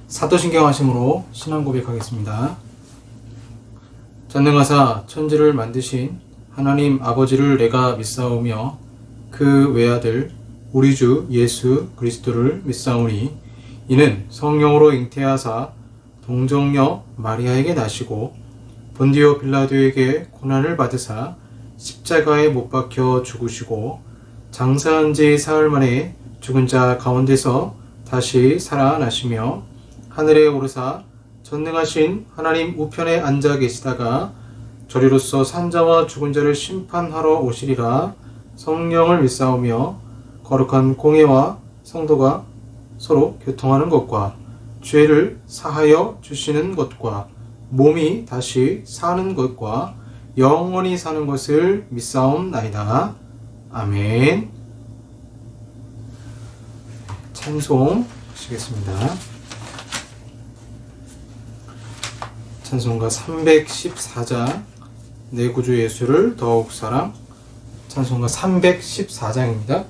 사도신경 하심으로 신앙 고백하겠습니다. 전능하사 천지를 만드신 하나님 아버지를 내가 믿사오며 그 외아들 우리 주 예수 그리스도를 믿사오니 이는 성령으로 잉태하사 동정녀 마리아에게 나시고 본디오 빌라도에게 고난을 받으사 십자가에 못 박혀 죽으시고 장사한 지 사흘 만에 죽은 자 가운데서 다시 살아나시며 하늘에 오르사 전능하신 하나님 우편에 앉아 계시다가 저리로서 산자와 죽은 자를 심판하러 오시리라. 성령을 믿사오며 거룩한 공회와 성도가 서로 교통하는 것과 죄를 사하여 주시는 것과 몸이 다시 사는 것과 영원히 사는 것을 믿사옵나이다. 아멘. 찬송 하시겠습니다. 찬송가 314장 내 구주 예수를 더욱 사랑. 찬송가 314장입니다.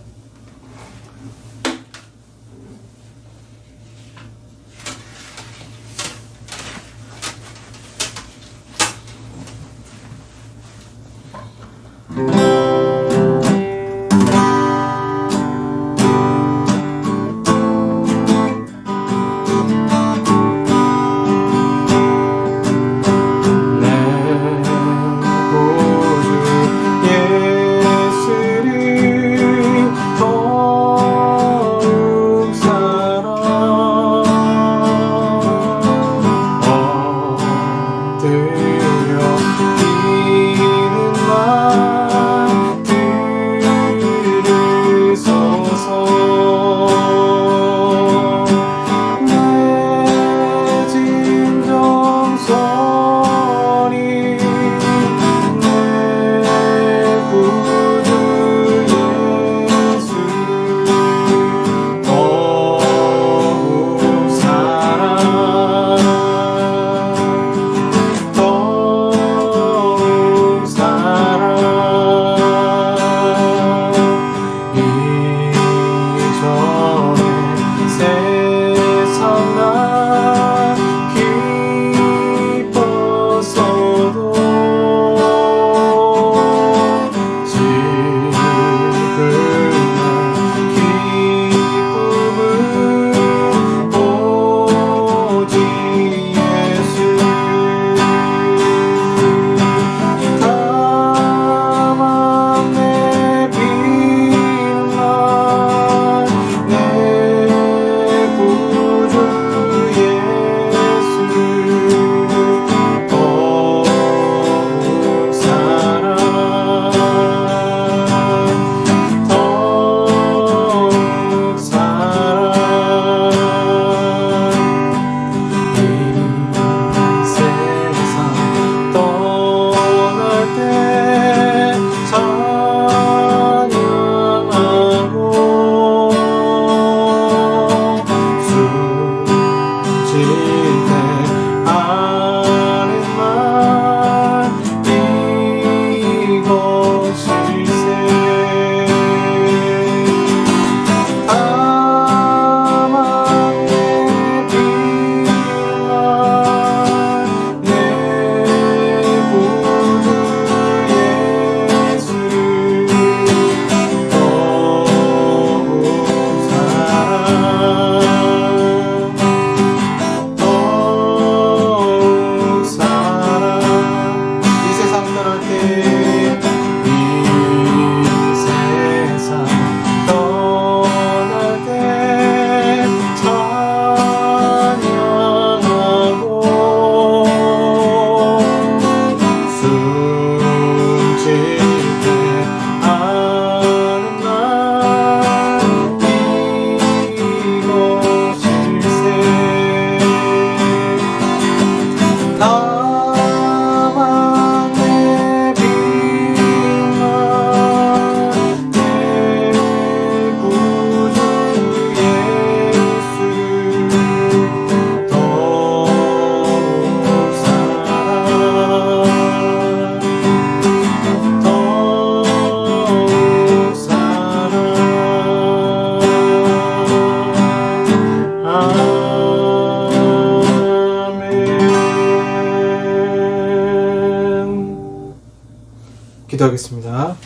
기도하겠습니다.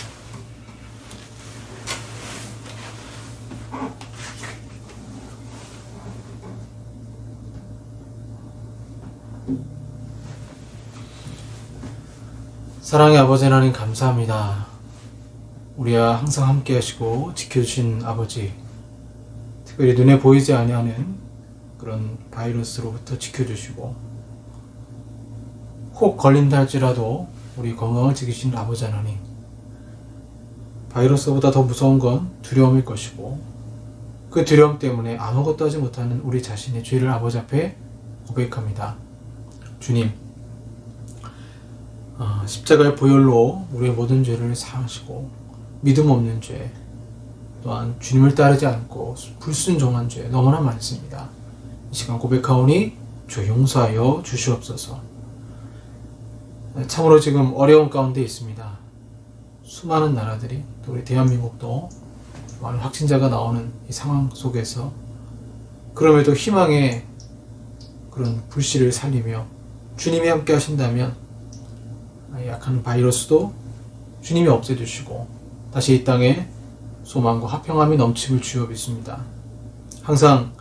사랑의 아버지 하나님 감사합니다. 우리와 항상 함께 하시고 지켜주신 아버지, 특별히 눈에 보이지 아니하는 그런 바이러스로부터 지켜주시고 혹 걸린다 할지라도 우리 건강을 지키신 아버지 하나님, 바이러스보다 더 무서운 건 두려움일 것이고 그 두려움 때문에 아무것도 하지 못하는 우리 자신의 죄를 아버지 앞에 고백합니다. 주님, 십자가의 보혈로 우리의 모든 죄를 사하시고 믿음 없는 죄, 또한 주님을 따르지 않고 불순종한 죄 너무나 많습니다. 이 시간 고백하오니 주 용서하여 주시옵소서. 참으로 지금 어려운 가운데 있습니다. 수많은 나라들이, 또 우리 대한민국도 많은 확진자가 나오는 이 상황 속에서 그럼에도 희망의 그런 불씨를 살리며 주님이 함께 하신다면 약한 바이러스도 주님이 없애주시고 다시 이 땅에 소망과 화평함이 넘침을 주여 믿습니다. 항상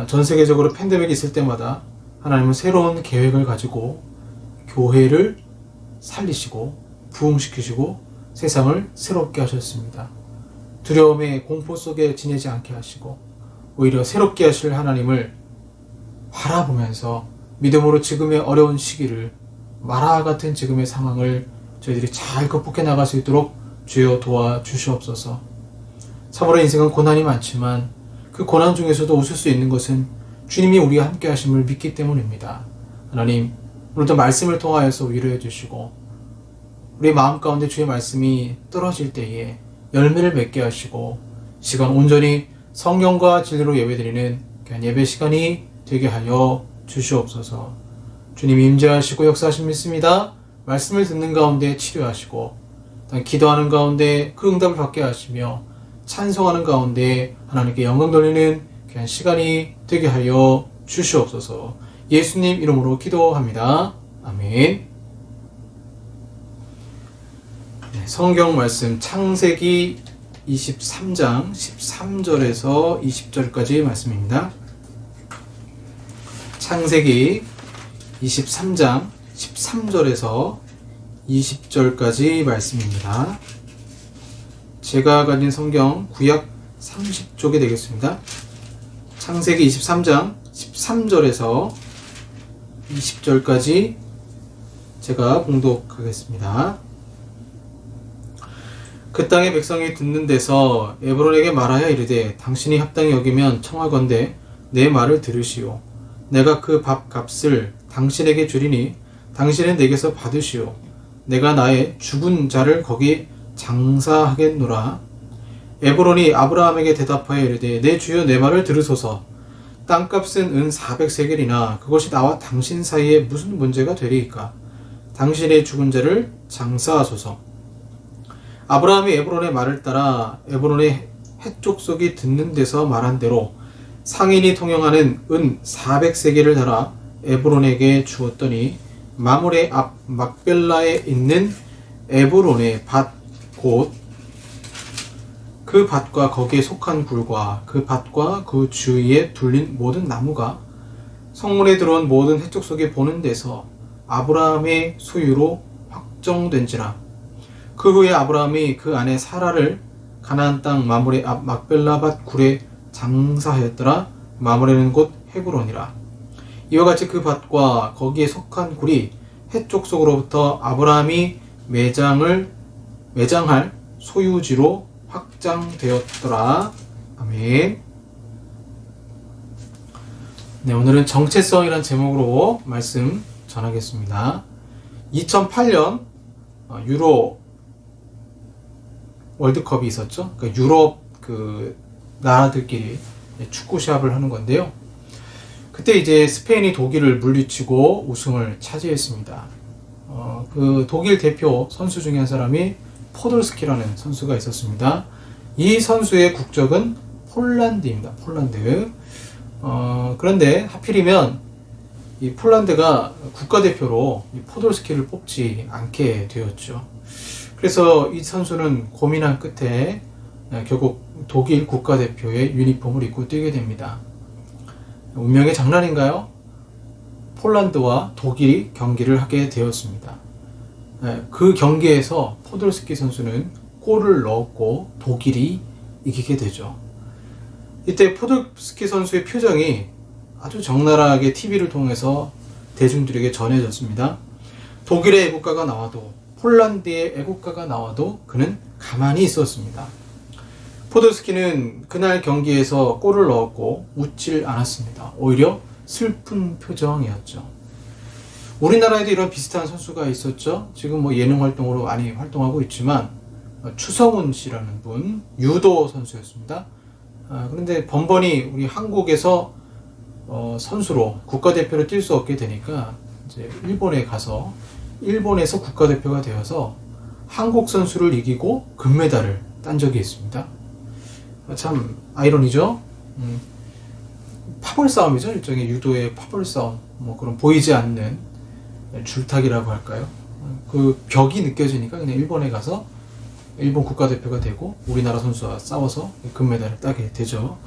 전 세계적으로 팬데믹이 있을 때마다 하나님은 새로운 계획을 가지고 교회를 살리시고 부흥시키시고 세상을 새롭게 하셨습니다. 두려움의 공포 속에 지내지 않게 하시고 오히려 새롭게 하실 하나님을 바라보면서 믿음으로 지금의 어려운 시기를, 마라 같은 지금의 상황을 저희들이 잘 극복해 나갈 수 있도록 주여 도와주시옵소서. 참으로 인생은 고난이 많지만 그 고난 중에서도 웃을 수 있는 것은 주님이 우리와 함께 하심을 믿기 때문입니다. 하나님, 오늘도 말씀을 통하여서 위로해 주시고 우리 마음 가운데 주의 말씀이 떨어질 때에 열매를 맺게 하시고 시간 온전히 성령과 진리로 예배드리는 귀한 예배 시간이 되게 하여 주시옵소서. 주님이 임재하시고 역사하심 믿습니다. 말씀을 듣는 가운데 치료하시고 기도하는 가운데 그 응답을 받게 하시며 찬송하는 가운데 하나님께 영광 돌리는 귀한 시간이 되게 하여 주시옵소서. 예수님 이름으로 기도합니다. 아멘. 성경 말씀 창세기 23장 13절에서 20절까지 말씀입니다. 창세기 23장 13절에서 20절까지 말씀입니다. 제가 가진 성경 구약 30쪽이 되겠습니다. 창세기 23장 13절에서 20절까지 제가 봉독하겠습니다. 그 땅의 백성이 듣는 데서 에브론에게 말하여 이르되 당신이 합당히 여기면 청하건대 내 말을 들으시오. 내가 그 밥 값을 당신에게 주리니 당신은 내게서 받으시오. 내가 나의 죽은 자를 거기 장사하겠노라. 에브론이 아브라함에게 대답하여 이르되 내 주여 내 말을 들으소서. 땅값은 은 400세겔이나 그것이 나와 당신 사이에 무슨 문제가 되리이까. 당신의 죽은 자를 장사하소서. 아브라함이 에브론의 말을 따라 에브론의 헷족속이 듣는 데서 말한 대로 상인이 통용하는 은 400세겔을 달아 에브론에게 주었더니 마므레 앞 막벨라에 있는 에브론의 밭 곧 그 밭과 거기에 속한 굴과 그 밭과 그 주위에 둘린 모든 나무가 성문에 들어온 모든 헷족속이 보는 데서 아브라함의 소유로 확정된지라. 그 후에 아브라함이 그 아내 사라를 가나안 땅 마므레 앞 막벨라 밭 굴에 장사하였더라. 마므레는 곧 헤브론이라. 이와 같이 그 밭과 거기에 속한 굴이 헷족속으로부터 아브라함이 매장할 소유지로 확장되었더라. 아멘. 네, 오늘은 정체성이란 제목으로 말씀 전하겠습니다. 2008년 유로 월드컵이 있었죠. 그러니까 유럽 그 나라들끼리 축구 시합을 하는 건데요. 그때 이제 스페인이 독일을 물리치고 우승을 차지했습니다. 그 독일 대표 선수 중에 한 사람이 포돌스키라는 선수가 있었습니다. 이 선수의 국적은 폴란드입니다. 폴란드. 그런데 하필이면 이 폴란드가 국가대표로 이 포돌스키를 뽑지 않게 되었죠. 그래서 이 선수는 고민한 끝에 결국 독일 국가대표의 유니폼을 입고 뛰게 됩니다. 운명의 장난인가요? 폴란드와 독일이 경기를 하게 되었습니다. 그 경기에서 포돌스키 선수는 골을 넣었고 독일이 이기게 되죠. 이때 포돌스키 선수의 표정이 아주 적나라하게 TV를 통해서 대중들에게 전해졌습니다. 독일의 애국가가 나와도 폴란드의 애국가가 나와도 그는 가만히 있었습니다. 포돌스키는 그날 경기에서 골을 넣었고 웃질 않았습니다. 오히려 슬픈 표정이었죠. 우리나라에도 이런 비슷한 선수가 있었죠. 지금 뭐 예능 활동으로 많이 활동하고 있지만 추성훈 씨라는 분, 유도 선수였습니다. 그런데 번번이 우리 한국에서 선수로 국가대표로 뛸 수 없게 되니까 이제 일본에 가서 일본에서 국가대표가 되어서 한국 선수를 이기고 금메달을 딴 적이 있습니다. 참 아이러니죠. 파벌 싸움이죠. 일종의 유도의 파벌 싸움, 뭐 그런 보이지 않는 줄타기라고 할까요? 그 벽이 느껴지니까 그냥 일본에 가서 일본 국가대표가 되고 우리나라 선수와 싸워서 금메달을 따게 되죠.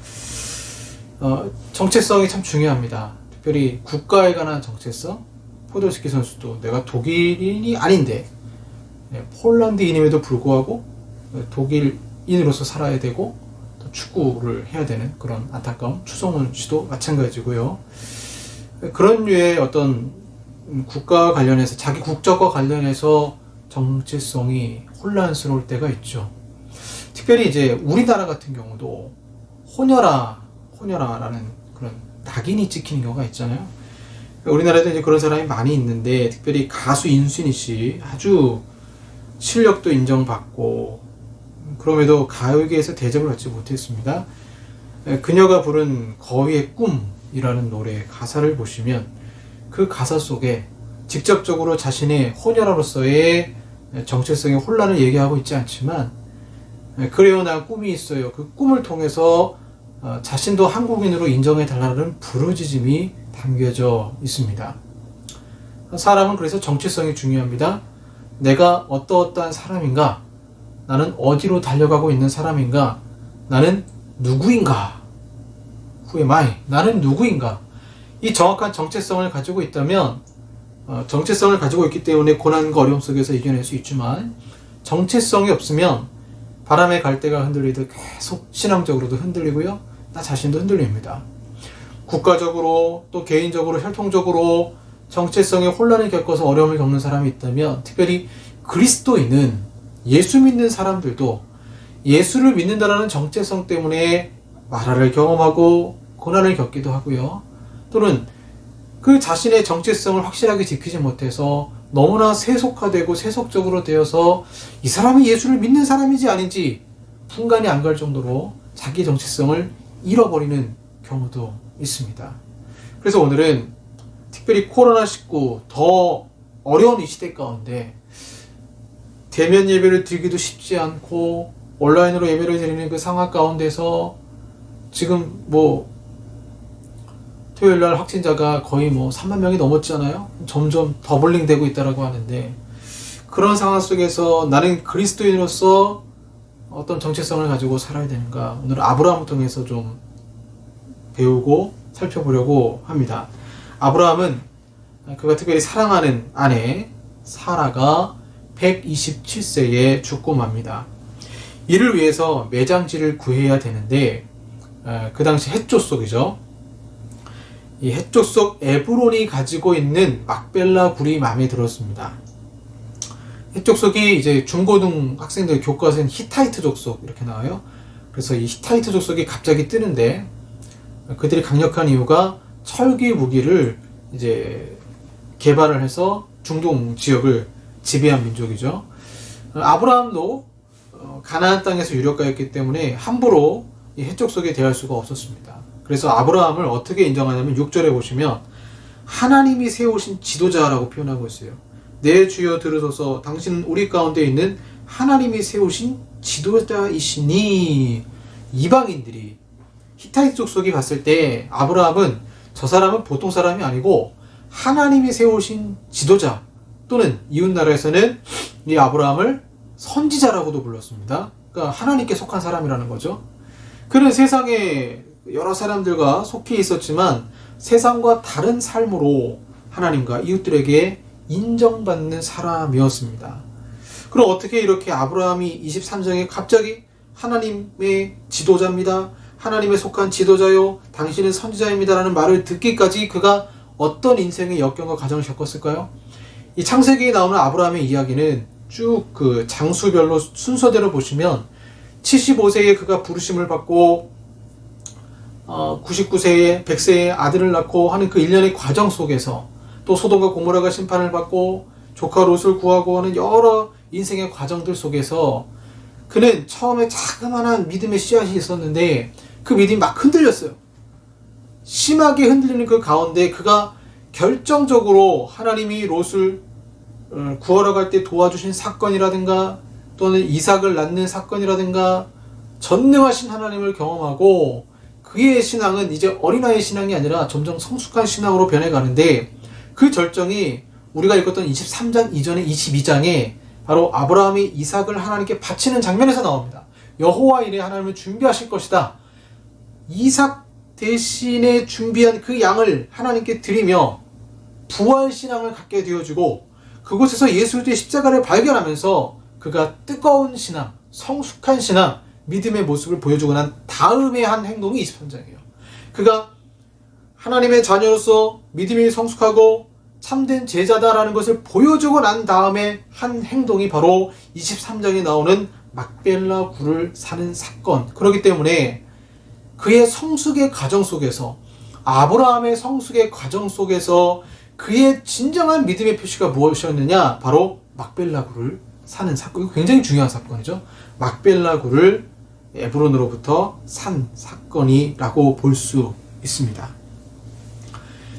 정체성이 참 중요합니다. 특별히 국가에 관한 정체성. 포돌스키 선수도 내가 독일인이 아닌데 폴란드인임에도 불구하고 독일인으로서 살아야 되고 또 축구를 해야 되는 그런 안타까운 추성훈 씨도 마찬가지고요. 그런 류의 어떤 국가와 관련해서 자기 국적과 관련해서 정체성이 혼란스러울 때가 있죠. 특별히 이제 우리나라 같은 경우도 호녀라라는 그런 낙인이 찍히는 경우가 있잖아요. 우리나라에도 이제 그런 사람이 많이 있는데 특별히 가수 인순이 씨 아주 실력도 인정받고 그럼에도 가요계에서 대접을 받지 못했습니다. 그녀가 부른 거위의 꿈이라는 노래 가사를 보시면 그 가사 속에 직접적으로 자신의 호녀로서의 정체성의 혼란을 얘기하고 있지 않지만 그래요 나 꿈이 있어요. 그 꿈을 통해서 자신도 한국인으로 인정해달라는 부르짖음이 담겨져 있습니다. 사람은 그래서 정체성이 중요합니다. 내가 어떠어떠한 사람인가? 나는 어디로 달려가고 있는 사람인가? 나는 누구인가? Who am I? 나는 누구인가? 이 정확한 정체성을 가지고 있다면 정체성을 가지고 있기 때문에 고난과 어려움 속에서 이겨낼 수 있지만 정체성이 없으면 바람에 갈대가 흔들리듯 계속 신앙적으로도 흔들리고요. 나 자신도 흔들립니다. 국가적으로 또 개인적으로 혈통적으로 정체성의 혼란을 겪어서 어려움을 겪는 사람이 있다면 특별히 그리스도인은 예수 믿는 사람들도 예수를 믿는다라는 정체성 때문에 마라를 경험하고 고난을 겪기도 하고요. 또는 그 자신의 정체성을 확실하게 지키지 못해서 너무나 세속화되고 세속적으로 되어서 이 사람이 예수를 믿는 사람인지 아닌지 분간이 안 갈 정도로 자기 정체성을 잃어버리는 경우도 있습니다. 그래서 오늘은 특별히 코로나19 더 어려운 이 시대 가운데 대면 예배를 드리기도 쉽지 않고 온라인으로 예배를 드리는 그 상황 가운데서 지금 뭐 토요일날 확진자가 거의 뭐 3만 명이 넘었잖아요. 점점 더블링 되고 있다라고 하는데 그런 상황 속에서 나는 그리스도인으로서 어떤 정체성을 가지고 살아야 되는가 오늘 아브라함을 통해서 좀 배우고 살펴보려고 합니다. 아브라함은 그가 특별히 사랑하는 아내 사라가 127세에 죽고 맙니다. 이를 위해서 매장지를 구해야 되는데 그 당시 헷조 속이죠. 이 헷조 속 에브론이 가지고 있는 막벨라 굴이 마음에 들었습니다. 헷조 속이 이제 중고등 학생들 교과서엔 히타이트 족속 이렇게 나와요. 그래서 이 히타이트 족속이 갑자기 뜨는데 그들이 강력한 이유가 철기 무기를 이제 개발을 해서 중동 지역을 지배한 민족이죠. 아브라함도 가나안 땅에서 유력가였기 때문에 함부로 이 헷족 속에 대할 수가 없었습니다. 그래서 아브라함을 어떻게 인정하냐면 6절에 보시면 하나님이 세우신 지도자라고 표현하고 있어요. 내 주여 들으소서 당신은 우리 가운데 있는 하나님이 세우신 지도자이시니. 이방인들이 히타이트 족속이 봤을 때 아브라함은 저 사람은 보통 사람이 아니고 하나님이 세우신 지도자 또는 이웃나라에서는 이 아브라함을 선지자라고도 불렀습니다. 그러니까 하나님께 속한 사람이라는 거죠. 그는 세상에 여러 사람들과 속해 있었지만 세상과 다른 삶으로 하나님과 이웃들에게 인정받는 사람이었습니다. 그럼 어떻게 이렇게 아브라함이 23장에 갑자기 하나님의 지도자입니다, 하나님에 속한 지도자요, 당신은 선지자입니다 라는 말을 듣기까지 그가 어떤 인생의 역경과 과정을 겪었을까요? 이 창세기에 나오는 아브라함의 이야기는 쭉 그 장수별로 순서대로 보시면 75세에 그가 부르심을 받고 99세에 100세에 아들을 낳고 하는 그 일련의 과정 속에서 또 소돔과 고모라가 심판을 받고 조카 롯을 구하고 하는 여러 인생의 과정들 속에서 그는 처음에 자그마한 믿음의 씨앗이 있었는데 그 믿음이 막 흔들렸어요. 심하게 흔들리는 그 가운데 그가 결정적으로 하나님이 롯을 구하러 갈 때 도와주신 사건이라든가 또는 이삭을 낳는 사건이라든가 전능하신 하나님을 경험하고 그의 신앙은 이제 어린아이의 신앙이 아니라 점점 성숙한 신앙으로 변해가는데 그 절정이 우리가 읽었던 23장 이전의 22장에 바로 아브라함이 이삭을 하나님께 바치는 장면에서 나옵니다. 여호와 이레 하나님을 준비하실 것이다. 이삭 대신에 준비한 그 양을 하나님께 드리며 부활신앙을 갖게 되어주고 그곳에서 예수 그리스도의 십자가를 발견하면서 그가 뜨거운 신앙, 성숙한 신앙, 믿음의 모습을 보여주고 난 다음에 한 행동이 23장이에요. 그가 하나님의 자녀로서 믿음이 성숙하고 참된 제자다라는 것을 보여주고 난 다음에 한 행동이 바로 23장에 나오는 막벨라 굴을 사는 사건. 그렇기 때문에 그의 성숙의 과정 속에서, 아브라함의 성숙의 과정 속에서 그의 진정한 믿음의 표시가 무엇이었느냐? 바로 막벨라 굴을 사는 사건. 이거 굉장히 중요한 사건이죠. 막벨라 굴을 에브론으로부터 산 사건이라고 볼 수 있습니다.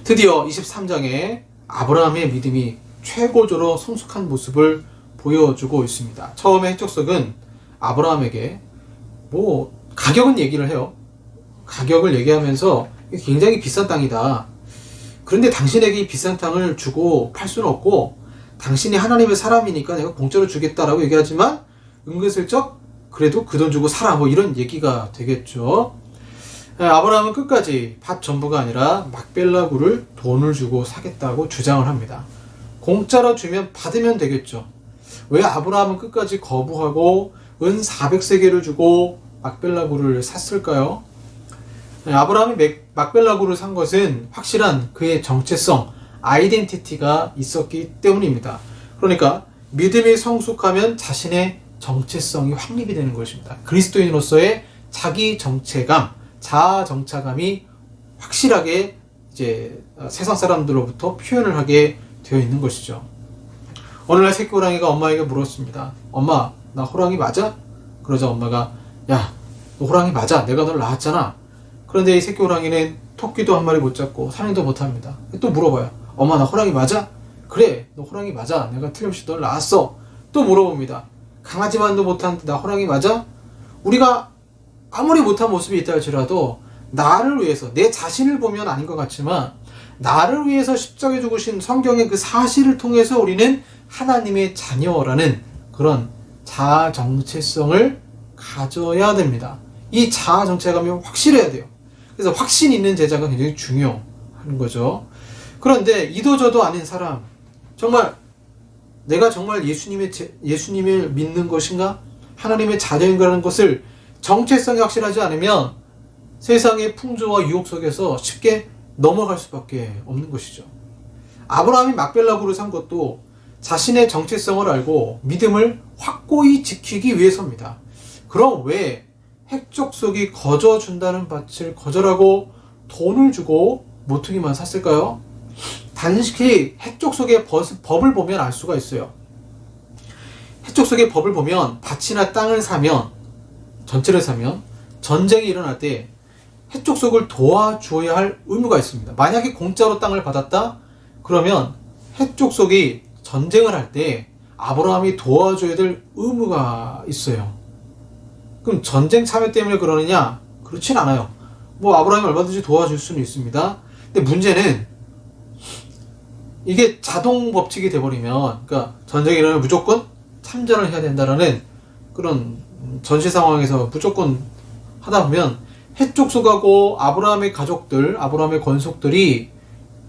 드디어 23장에 아브라함의 믿음이 최고조로 성숙한 모습을 보여주고 있습니다. 처음에 해적석은 아브라함에게 가격은 얘기를 해요. 가격을 얘기하면서 굉장히 비싼 땅이다. 그런데 당신에게 이 비싼 땅을 주고 팔 수는 없고 당신이 하나님의 사람이니까 내가 공짜로 주겠다라고 얘기하지만 은근슬쩍 그래도 그 돈 주고 사라 이런 얘기가 되겠죠. 아브라함은 끝까지 밭 전부가 아니라 막벨라 굴을 돈을 주고 사겠다고 주장을 합니다. 공짜로 주면 받으면 되겠죠. 왜 아브라함은 끝까지 거부하고 은 400세겔을 주고 막벨라 굴을 샀을까요? 아브라함이 막벨라 굴을 산 것은 확실한 그의 정체성, 아이덴티티가 있었기 때문입니다. 그러니까 믿음이 성숙하면 자신의 정체성이 확립이 되는 것입니다. 그리스도인으로서의 자기 정체감, 자아 정체감이 확실하게 이제 세상 사람들로부터 표현을 하게 되어 있는 것이죠. 어느 날 새끼 호랑이가 엄마에게 물었습니다. 엄마, 나 호랑이 맞아? 그러자 엄마가, 야, 너 호랑이 맞아. 내가 널 낳았잖아. 그런데 이 새끼 호랑이는 토끼도 한 마리 못 잡고 사냥도 못 합니다. 또 물어봐요. 엄마, 나 호랑이 맞아? 그래, 너 호랑이 맞아. 내가 틀림없이 널 낳았어. 또 물어봅니다. 강아지만도 못하는데 나 호랑이 맞아? 우리가 아무리 못한 모습이 있다 할지라도 나를 위해서, 내 자신을 보면 아닌 것 같지만 나를 위해서 십자가에 죽으신 성경의 그 사실을 통해서 우리는 하나님의 자녀라는 그런 자아 정체성을 가져야 됩니다. 이 자아 정체감이 확실해야 돼요. 그래서 확신 있는 제자가 굉장히 중요한 거죠. 그런데 이도저도 아닌 사람, 정말 내가 정말 예수님을 믿는 것인가? 하나님의 자녀인가라는 것을 정체성이 확실하지 않으면 세상의 풍조와 유혹 속에서 쉽게 넘어갈 수밖에 없는 것이죠. 아브라함이 막벨라 굴을 산 것도 자신의 정체성을 알고 믿음을 확고히 지키기 위해서입니다. 그럼 왜 핵족속이 거저준다는 밭을 거절하고 돈을 주고 모퉁이만 샀을까요? 단지 핵족속의 법을 보면 알 수가 있어요. 핵족속의 법을 보면 밭이나 땅을 사면, 전체를 사면 전쟁이 일어날 때 핵족속을 도와줘야 할 의무가 있습니다. 만약에 공짜로 땅을 받았다? 그러면 핵족속이 전쟁을 할 때 아브라함이 도와줘야 될 의무가 있어요. 그럼 전쟁 참여 때문에 그러느냐? 그렇진 않아요. 아브라함이 얼마든지 도와줄 수는 있습니다. 근데 문제는 이게 자동 법칙이 돼버리면, 그러니까 전쟁이 일어나면 무조건 참전을 해야 된다라는 그런 전시 상황에서 무조건 하다 보면 해쪽 속하고 아브라함의 가족들, 아브라함의 권속들이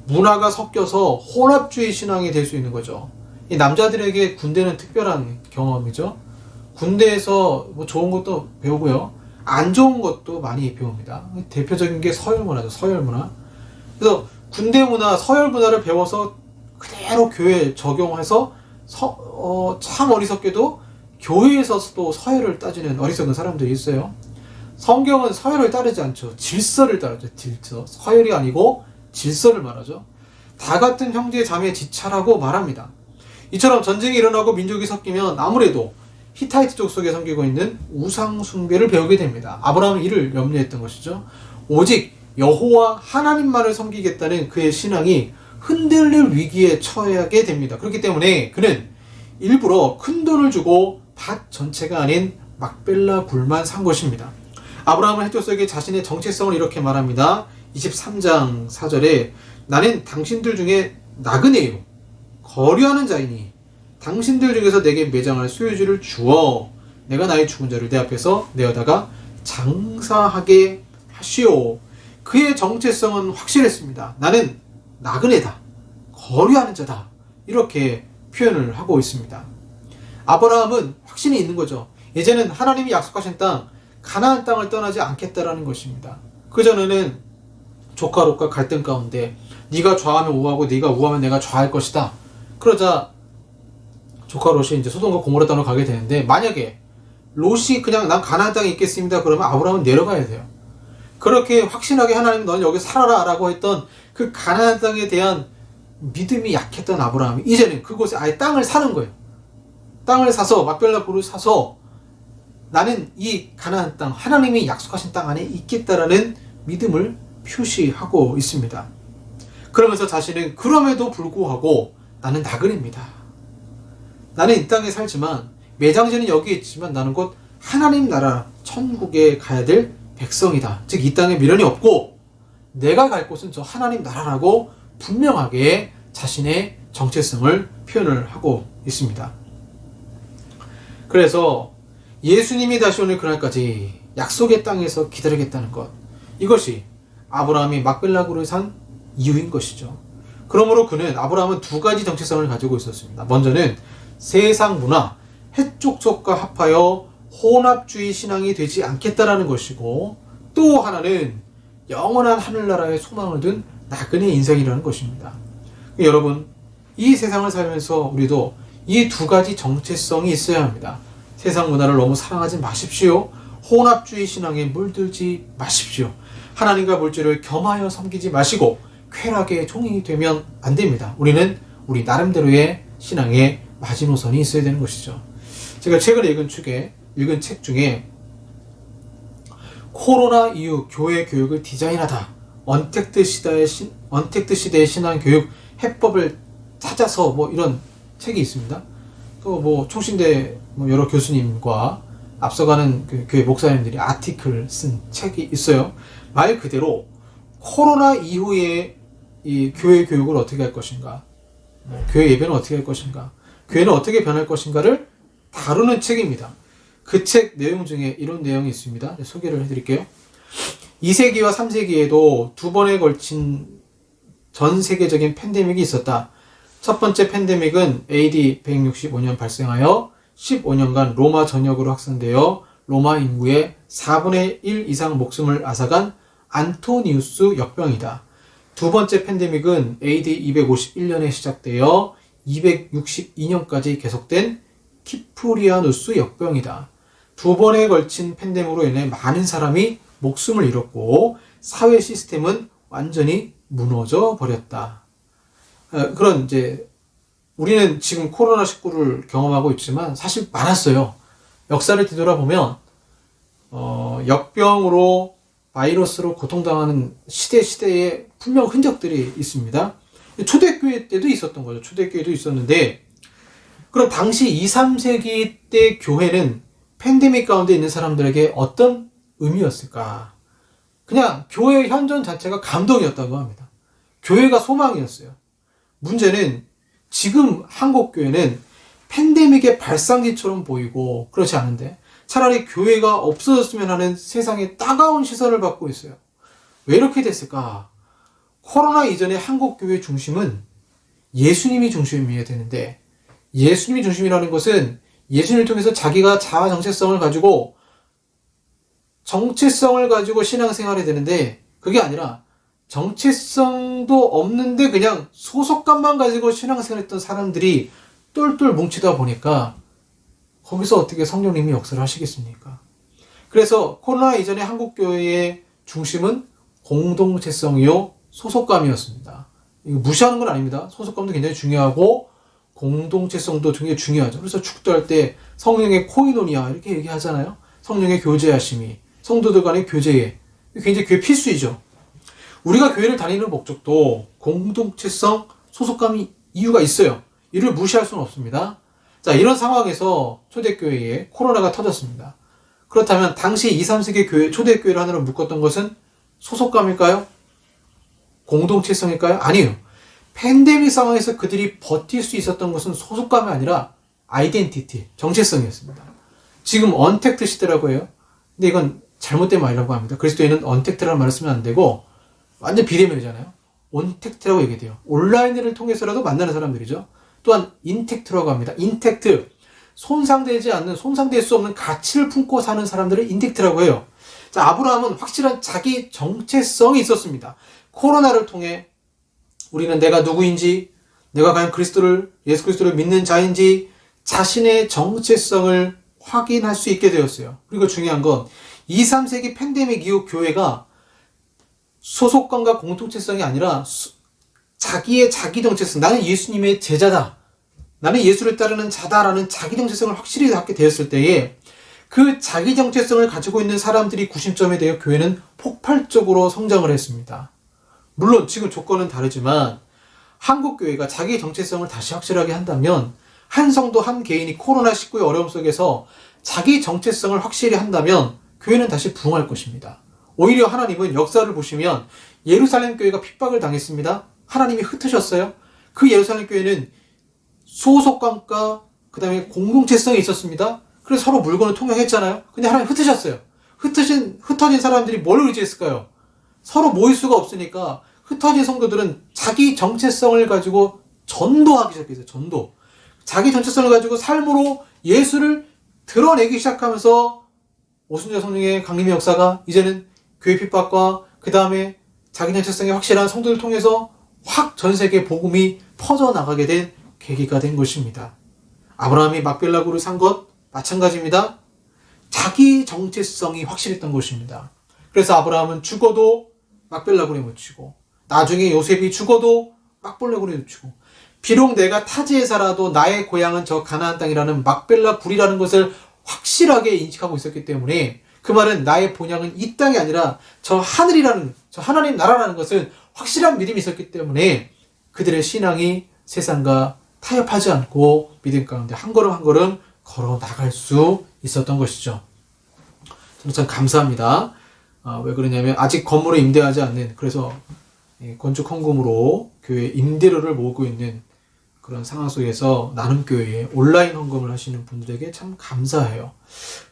문화가 섞여서 혼합주의 신앙이 될 수 있는 거죠. 이 남자들에게 군대는 특별한 경험이죠. 군대에서 뭐 좋은 것도 배우고요, 안 좋은 것도 많이 배웁니다. 대표적인 게 서열 문화죠. 서열 문화. 그래서 군대 문화, 서열 문화를 배워서 그대로 교회에 적용해서 참 어리석게도 교회에서도 서열을 따지는 어리석은 사람들이 있어요. 성경은 서열을 따르지 않죠. 질서를 따르죠. 질서. 서열이 아니고 질서를 말하죠. 다 같은 형제 자매 지차라고 말합니다. 이처럼 전쟁이 일어나고 민족이 섞이면 아무래도 히타이트족 속에 섬기고 있는 우상 숭배를 배우게 됩니다. 아브라함은 이를 염려했던 것이죠. 오직 여호와 하나님만을 섬기겠다는 그의 신앙이 흔들릴 위기에 처하게 됩니다. 그렇기 때문에 그는 일부러 큰 돈을 주고 밭 전체가 아닌 막벨라 굴만 산 것입니다. 아브라함은 해족속에 자신의 정체성을 이렇게 말합니다. 23장 4절에 나는 당신들 중에 나그네요, 거류하는 자이니 당신들 중에서 내게 매장할 소유지를 주어 내가 나의 죽은 자를 내 앞에서 내어다가 장사하게 하시오. 그의 정체성은 확실했습니다. 나는 나그네다, 거류하는 자다, 이렇게 표현을 하고 있습니다. 아브라함은 확신이 있는 거죠. 이제는 하나님이 약속하신 땅 가나안 땅을 떠나지 않겠다라는 것입니다. 그전에는 조카 롯과 갈등 가운데 네가 좌하면 우하고 네가 우하면 내가 좌할 것이다. 그러자 조카 롯이 이제 소돔과 고모라 땅으로 가게 되는데, 만약에 롯이 그냥 난 가나안 땅에 있겠습니다 그러면 아브라함은 내려가야 돼요. 그렇게 확신하게 하나님 너는 여기 살아라 라고 했던 그 가나안 땅에 대한 믿음이 약했던 아브라함이 이제는 그곳에 아예 땅을 사는 거예요. 땅을 사서 막벨라 굴을 사서 나는 이 가나안 땅, 하나님이 약속하신 땅 안에 있겠다라는 믿음을 표시하고 있습니다. 그러면서 자신은 그럼에도 불구하고 나는 나그네입니다. 나는 이 땅에 살지만 매장지는 여기 있지만 나는 곧 하나님 나라 천국에 가야 될 백성이다. 즉 이 땅에 미련이 없고 내가 갈 곳은 저 하나님 나라라고 분명하게 자신의 정체성을 표현을 하고 있습니다. 그래서 예수님이 다시 오는 그날까지 약속의 땅에서 기다리겠다는 것, 이것이 아브라함이 막벨라 굴을 산 이유인 것이죠. 그러므로 아브라함은 두 가지 정체성을 가지고 있었습니다. 먼저는 세상 문화, 해족속과 합하여 혼합주의 신앙이 되지 않겠다라는 것이고, 또 하나는 영원한 하늘나라의 소망을 둔 나그네 인생이라는 것입니다. 여러분, 이 세상을 살면서 우리도 이 두 가지 정체성이 있어야 합니다. 세상 문화를 너무 사랑하지 마십시오. 혼합주의 신앙에 물들지 마십시오. 하나님과 물질을 겸하여 섬기지 마시고 쾌락의 종이 되면 안 됩니다. 우리는 우리 나름대로의 신앙의 마지노선이 있어야 되는 것이죠. 제가 최근에 읽은 책 중에 코로나 이후 교회 교육을 디자인하다, 언택트 시대의 신앙 교육 해법을 찾아서 이런 책이 있습니다. 또 총신대 여러 교수님과 앞서가는 그 교회 목사님들이 아티클 쓴 책이 있어요. 말 그대로 코로나 이후에 이 교회 교육을 어떻게 할 것인가, 교회 예배는 어떻게 할 것인가, 교회는 어떻게 변할 것인가를 다루는 책입니다. 그 책 내용 중에 이런 내용이 있습니다. 소개를 해드릴게요. 2세기와 3세기에도 두 번에 걸친 전 세계적인 팬데믹이 있었다. 첫 번째 팬데믹은 AD 165년 발생하여 15년간 로마 전역으로 확산되어 로마 인구의 4분의 1 이상 목숨을 앗아간 안토니우스 역병이다. 두 번째 팬데믹은 AD 251년에 시작되어 262년까지 계속된 키프리아누스 역병이다. 두 번에 걸친 팬데믹으로 인해 많은 사람이 목숨을 잃었고 사회 시스템은 완전히 무너져 버렸다. 그런 우리는 지금 코로나19를 경험하고 있지만 사실 많았어요. 역사를 뒤돌아보면 역병으로 바이러스로 고통당하는 시대에 분명 흔적들이 있습니다. 초대교회 때도 있었던 거죠. 초대교회도 있었는데, 그럼 당시 2, 3세기 때 교회는 팬데믹 가운데 있는 사람들에게 어떤 의미였을까? 그냥 교회의 현존 자체가 감동이었다고 합니다. 교회가 소망이었어요. 문제는 지금 한국 교회는 팬데믹의 발상지처럼 보이고 그렇지 않은데 차라리 교회가 없어졌으면 하는 세상의 따가운 시선을 받고 있어요. 왜 이렇게 됐을까? 코로나 이전의 한국 교회 중심은 예수님이 중심이어야 되는데 예수님이 중심이라는 것은 예수님을 통해서 자기가 자아 정체성을 가지고 신앙생활이 되는데 그게 아니라 정체성도 없는데 그냥 소속감만 가지고 신앙생활했던 사람들이 똘똘 뭉치다 보니까 거기서 어떻게 성령님이 역사를 하시겠습니까? 그래서 코로나 이전의 한국교회의 중심은 공동체성이요 소속감이었습니다. 이거 무시하는 건 아닙니다. 소속감도 굉장히 중요하고 공동체성도 굉장히 중요하죠. 그래서 축도할 때 성령의 코이노니아 이렇게 얘기하잖아요. 성령의 교제하심이 성도들 간의 교제에 굉장히 교회 필수이죠. 우리가 교회를 다니는 목적도 공동체성, 소속감이 이유가 있어요. 이를 무시할 수는 없습니다. 자, 이런 상황에서 초대교회에 코로나가 터졌습니다. 그렇다면 당시 2, 3세기 교회, 초대교회를 하나로 묶었던 것은 소속감일까요? 공동체성일까요? 아니에요. 팬데믹 상황에서 그들이 버틸 수 있었던 것은 소속감이 아니라 아이덴티티, 정체성이었습니다. 지금 언택트 시대라고 해요. 근데 이건 잘못된 말이라고 합니다. 그리스도인은 언택트라는 말을 쓰면 안 되고 완전 비대면이잖아요. 온택트라고 얘기해요. 온라인을 통해서라도 만나는 사람들이죠. 또한 인택트라고 합니다. 인택트, 손상될 수 없는 가치를 품고 사는 사람들을 인택트라고 해요. 자, 아브라함은 확실한 자기 정체성이 있었습니다. 코로나를 통해 우리는 내가 누구인지, 내가 과연 예수 그리스도를 믿는 자인지 자신의 정체성을 확인할 수 있게 되었어요. 그리고 중요한 건 2, 3세기 팬데믹 이후 교회가 소속감과 공동체성이 아니라 자기 정체성, 나는 예수님의 제자다, 나는 예수를 따르는 자다라는 자기 정체성을 확실히 갖게 되었을 때에 그 자기 정체성을 가지고 있는 사람들이 구심점에 대해 교회는 폭발적으로 성장을 했습니다. 물론 지금 조건은 다르지만 한국 교회가 자기 정체성을 다시 확실하게 한다면 한 성도 한 개인이 코로나19의 어려움 속에서 자기 정체성을 확실히 한다면 교회는 다시 부흥할 것입니다. 오히려 하나님은 역사를 보시면 예루살렘 교회가 핍박을 당했습니다. 하나님이 흩으셨어요. 그 예루살렘 교회는 소속감과 그 다음에 공동체성이 있었습니다. 그래서 서로 물건을 통용했잖아요. 근데 하나님 흩으셨어요. 흩어진 사람들이 뭘 의지했을까요? 서로 모일 수가 없으니까 흩어진 성도들은 자기 정체성을 가지고 전도하기 시작했어요. 전도. 자기 정체성을 가지고 삶으로 예수를 드러내기 시작하면서 오순절 성령의 강림의 역사가 이제는 교회 핍박과 그 다음에 자기 정체성이 확실한 성도를 통해서 확 전 세계 복음이 퍼져나가게 된 계기가 된 것입니다. 아브라함이 막벨라굴을 산 것 마찬가지입니다. 자기 정체성이 확실했던 것입니다. 그래서 아브라함은 죽어도 막벨라굴에 묻히고 나중에 요셉이 죽어도 막벨라굴에 묻히고 비록 내가 타지에 살아도 나의 고향은 저 가나안 땅이라는 막벨라 굴이라는 것을 확실하게 인식하고 있었기 때문에 그 말은 나의 본향은 이 땅이 아니라 저 하늘이라는, 저 하나님 나라라는 것을 확실한 믿음이 있었기 때문에 그들의 신앙이 세상과 타협하지 않고 믿음 가운데 한 걸음 한 걸음 걸어 나갈 수 있었던 것이죠. 저는 참 감사합니다. 왜 그러냐면 아직 건물을 임대하지 않는, 그래서 건축 헌금으로 교회 임대료를 모으고 있는 그런 상황 속에서 나눔교회에 온라인 헌금을 하시는 분들에게 참 감사해요.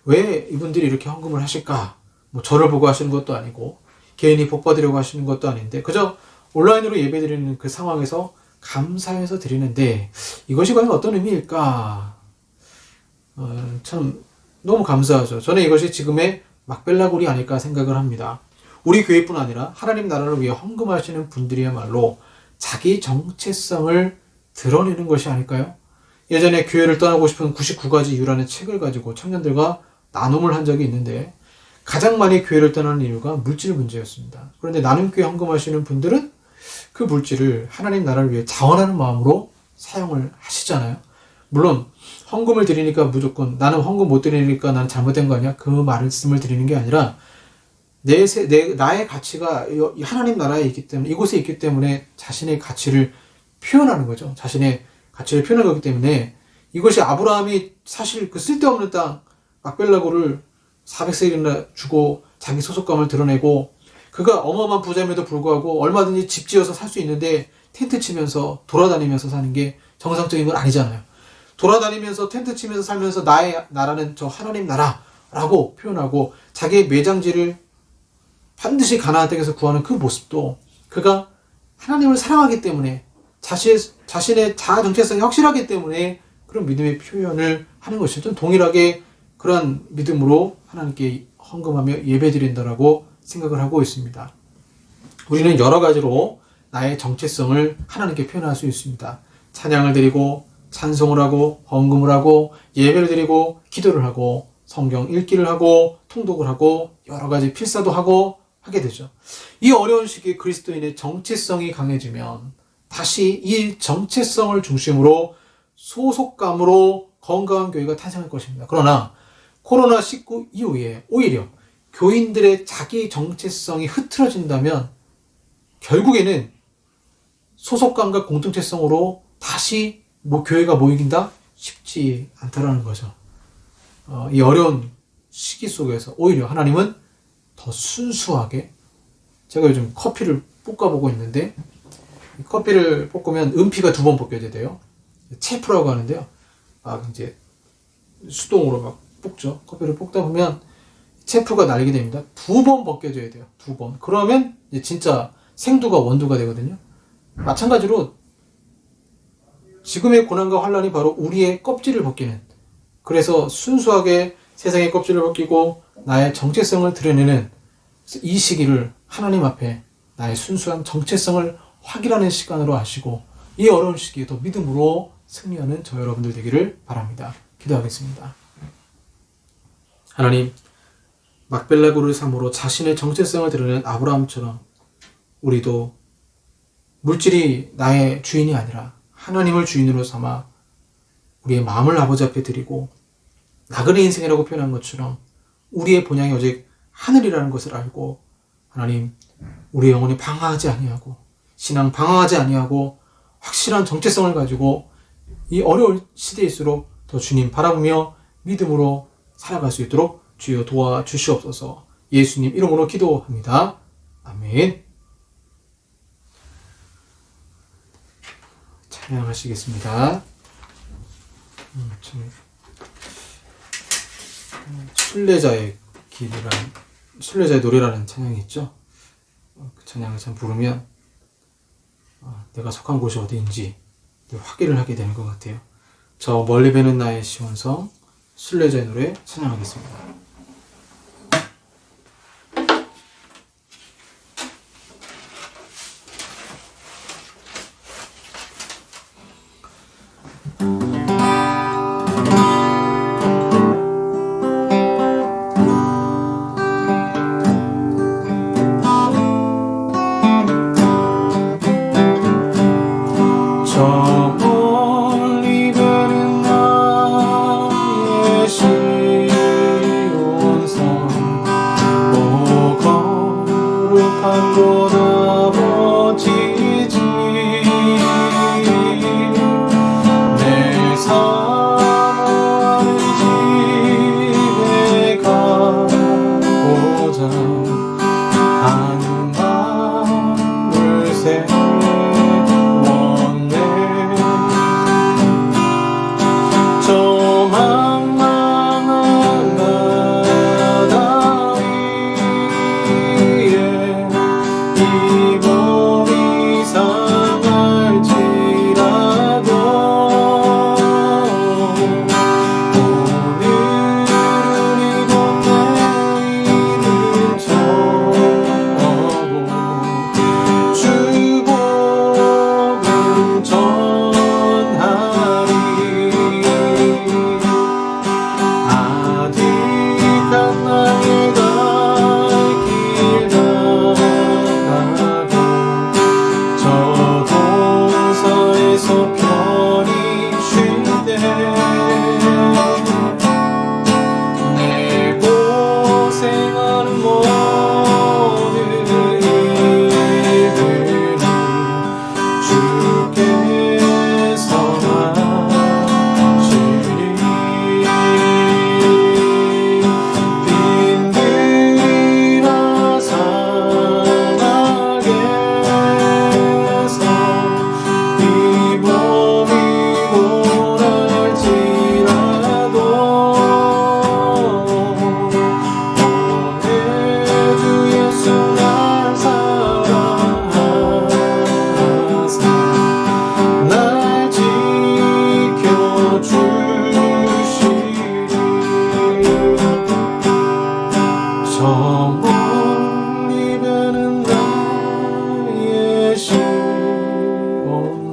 왜 이분들이 이렇게 헌금을 하실까? 뭐 저를 보고 하시는 것도 아니고 개인이 복 받으려고 하시는 것도 아닌데 그저 온라인으로 예배드리는 그 상황에서 감사해서 드리는데 이것이 과연 어떤 의미일까? 참 너무 감사하죠. 저는 이것이 지금의 막벨라굴이 아닐까 생각을 합니다. 우리 교회뿐 아니라 하나님 나라를 위해 헌금하시는 분들이야말로 자기 정체성을 드러내는 것이 아닐까요? 예전에 교회를 떠나고 싶은 99가지 이유라는 책을 가지고 청년들과 나눔을 한 적이 있는데 가장 많이 교회를 떠나는 이유가 물질 문제였습니다. 그런데 나눔교회 헌금하시는 분들은 그 물질을 하나님 나라를 위해 자원하는 마음으로 사용을 하시잖아요. 물론 헌금을 드리니까 무조건 나는 헌금 못 드리니까 나는 잘못된 거 아니야? 그 말씀을 드리는 게 아니라 나의 가치가 하나님 나라에 있기 때문에, 이곳에 있기 때문에 자신의 가치를 표현하는 거죠. 자신의 가치를 표현하는 거기 때문에 이것이 아브라함이 사실 그 쓸데없는 땅 막벨라고를 400세겔이나 주고 자기 소속감을 드러내고 그가 어마어마한 부자임에도 불구하고 얼마든지 집 지어서 살 수 있는데 텐트 치면서 돌아다니면서 사는 게 정상적인 건 아니잖아요. 돌아다니면서 텐트 치면서 살면서 나의 나라는 저 하나님 나라라고 표현하고 자기의 매장지를 반드시 가나안 땅에서 구하는 그 모습도 그가 하나님을 사랑하기 때문에 자신의 자아 정체성이 확실하기 때문에 그런 믿음의 표현을 하는 것이 좀 동일하게 그러한 믿음으로 하나님께 헌금하며 예배드린다라고 생각을 하고 있습니다. 우리는 여러 가지로 나의 정체성을 하나님께 표현할 수 있습니다. 찬양을 드리고 찬송을 하고 헌금을 하고 예배를 드리고 기도를 하고 성경 읽기를 하고 통독을 하고 여러 가지 필사도 하고 하게 되죠. 이 어려운 시기에 그리스도인의 정체성이 강해지면 다시 이 정체성을 중심으로 소속감으로 건강한 교회가 탄생할 것입니다. 그러나 코로나19 이후에 오히려 교인들의 자기 정체성이 흐트러진다면 결국에는 소속감과 공동체성으로 다시 교회가 모이긴다? 쉽지 않다라는 거죠. 이 어려운 시기 속에서 오히려 하나님은 더 순수하게, 제가 요즘 커피를 볶아보고 있는데 커피를 볶으면 은피가 2번 벗겨져야 돼요. 체프라고 하는데요. 이제 수동으로 막 볶죠. 커피를 볶다 보면 체프가 날게 됩니다. 2번 벗겨져야 돼요. 2번. 그러면 이제 진짜 생두가 원두가 되거든요. 마찬가지로 지금의 고난과 환란이 바로 우리의 껍질을 벗기는, 그래서 순수하게 세상의 껍질을 벗기고 나의 정체성을 드러내는 이 시기를 하나님 앞에 나의 순수한 정체성을 확인하는 시간으로 하시고 이 어려운 시기에 더 믿음으로 승리하는 저 여러분들 되기를 바랍니다. 기도하겠습니다. 하나님, 막벨라고를 삼으로 자신의 정체성을 드러낸 아브라함처럼 우리도 물질이 나의 주인이 아니라 하나님을 주인으로 삼아 우리의 마음을 아버지 앞에 드리고 나그네 인생이라고 표현한 것처럼 우리의 본향이 오직 하늘이라는 것을 알고 하나님, 우리의 영혼이 방황하지 아니하고 신앙 방황하지 아니하고 확실한 정체성을 가지고 이 어려운 시대일수록 더 주님 바라보며 믿음으로 살아갈 수 있도록 주여 도와주시옵소서. 예수님 이름으로 기도합니다. 아멘. 찬양하시겠습니다. 순례자의 노래라는 찬양이 있죠. 그 찬양을 참 부르면 내가 속한 곳이 어디인지 확인을 하게 되는 것 같아요. 저 멀리 뵈는 나의 시온성, 순례자의 노래 찬양하겠습니다.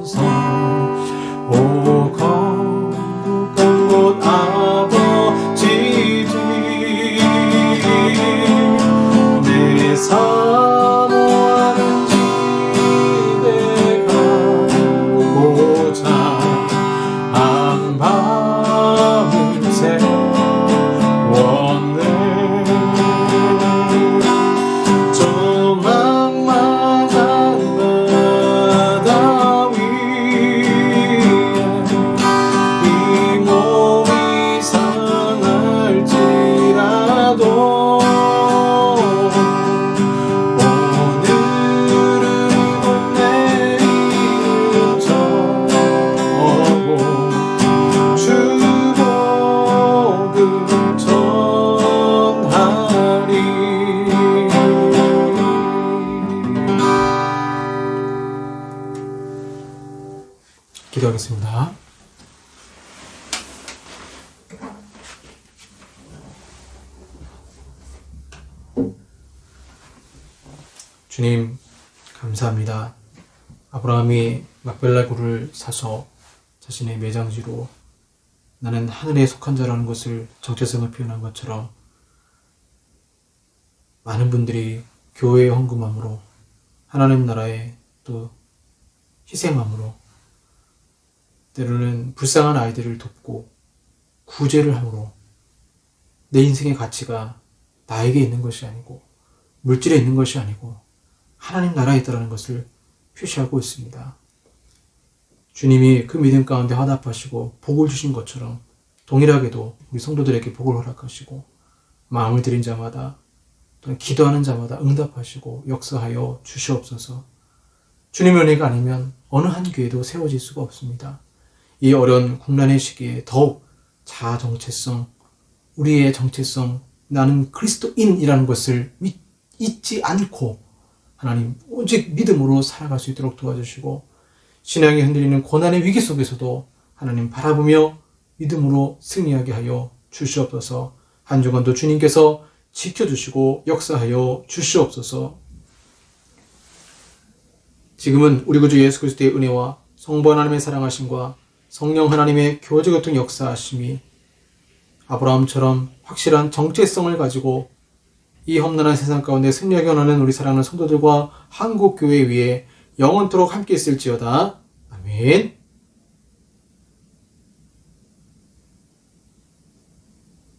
주소서. 오 거룩한 곳 아버지지, 내 사모하는 집에 가고자 한밤을 세웠네. 조망만한 바다 위에 이 몸이 상할지라도 오늘은 곧 내일은 저고 주복을 전하리. 기도하겠습니다. 주님, 감사합니다. 아브라함이 막벨라 굴을 사서 자신의 매장지로 나는 하늘에 속한 자라는 것을 정체성을 표현한 것처럼 많은 분들이 교회에 헌금함으로, 하나님 나라에 또 희생함으로, 때로는 불쌍한 아이들을 돕고 구제를 함으로 내 인생의 가치가 나에게 있는 것이 아니고 물질에 있는 것이 아니고 하나님 나라에 있다는 것을 표시하고 있습니다. 주님이 그 믿음 가운데 화답하시고 복을 주신 것처럼 동일하게도 우리 성도들에게 복을 허락하시고 마음을 들인 자마다 또는 기도하는 자마다 응답하시고 역사하여 주시옵소서. 주님의 은혜가 아니면 어느 한 교회도 세워질 수가 없습니다. 이 어려운 국난의 시기에 더욱 자아 정체성, 우리의 정체성, 나는 그리스도인이라는 것을 잊지 않고 하나님 오직 믿음으로 살아갈 수 있도록 도와주시고, 신앙이 흔들리는 고난의 위기 속에서도 하나님 바라보며 믿음으로 승리하게 하여 주시옵소서. 한 주간도 주님께서 지켜주시고 역사하여 주시옵소서. 지금은 우리 구주 예수 그리스도의 은혜와 성부 하나님의 사랑하심과 성령 하나님의 교제교통 역사하심이 아브라함처럼 확실한 정체성을 가지고 이 험난한 세상 가운데 승리하게 원하는 우리 사랑하는 성도들과 한국교회 위에 영원토록 함께 있을지어다. 아멘.